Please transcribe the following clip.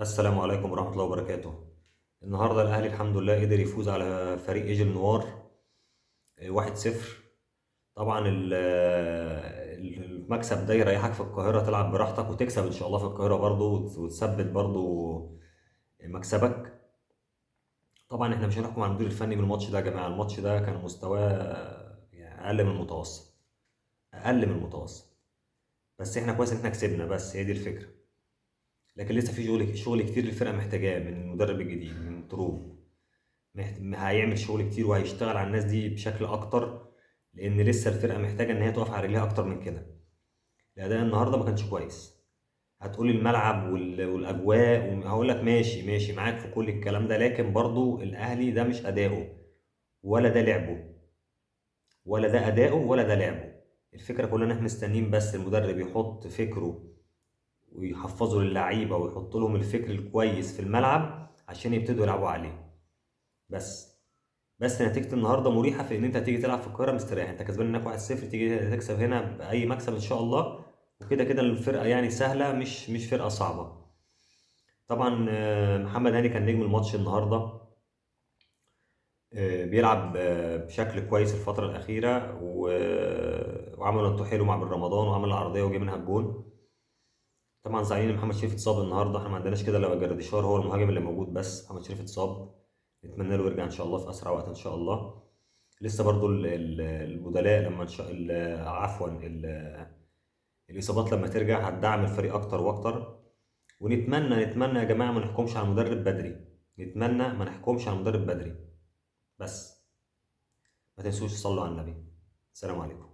السلام عليكم ورحمة الله وبركاته. النهارده الأهلي الحمد لله قدر يفوز على فريق ايجل نوار 1-0. طبعا المكسب ده يريحك في القاهرة تلعب براحتك وتكسب إن شاء الله في القاهرة برضو وتثبت برضو مكسبك. طبعا احنا مش هنحكم على المدير الفني من الماتش ده يا جماعة. الماتش ده كان مستواه يعني أقل من المتوسط، أقل من المتوسط. بس احنا كويس إن احنا كسبنا، بس هي دي الفكرة. لكن لسه في شغل كتير الفرقة محتاجاه من المدرب الجديد من تروم. هيعمل شغل كتير وهيشتغل على الناس دي بشكل اكتر، لان لسه الفرقه محتاجه ان هي تقف على رجليها اكتر من كده. الاداء النهارده ما كانش كويس. هتقولي الملعب والاجواء، وهقول لك ماشي ماشي معاك في كل الكلام ده، لكن برضو الاهلي ده مش اداؤه ولا ده لعبه، ولا ده اداؤه ولا ده لعبه. الفكره كلها ان احنا مستنيين بس المدرب يحط فكره ويحفظه للعيبه ويحط لهم الفكر الكويس في الملعب عشان يبتدوا يلعبوا عليه. بس نتيجة النهارده مريحة في ان انت هتيجي تلعب في القاهرة مستريح. انت كسبان هناك 1-0، تيجي تكسب هنا بأي مكسب ان شاء الله. وكده كده الفرقة يعني سهلة، مش فرقة صعبة. طبعا محمد هاني كان نجم الماتش النهارده. بيلعب بشكل كويس الفترة الأخيرة وعمل انطو حلو مع بن رمضان وعمل العرضية وجه منها الجون. طبعا زعلانين ان محمد شريف اتصاب النهارده. احنا ما عندناش كده لو جراديشار هو المهاجم اللي موجود، بس محمد شريف اتصاب. نتمنى له يرجع ان شاء الله في اسرع وقت ان شاء الله. لسه برضو البدلاء لما ان شاء عفوا الاصابات لما ترجع هتدعم الفريق اكتر واكتر. نتمنى يا جماعه ما نحكمش على المدرب بدري. نتمنى ما نحكمش على المدرب بدري. بس ما تنسوش تصلوا على النبي. السلام عليكم.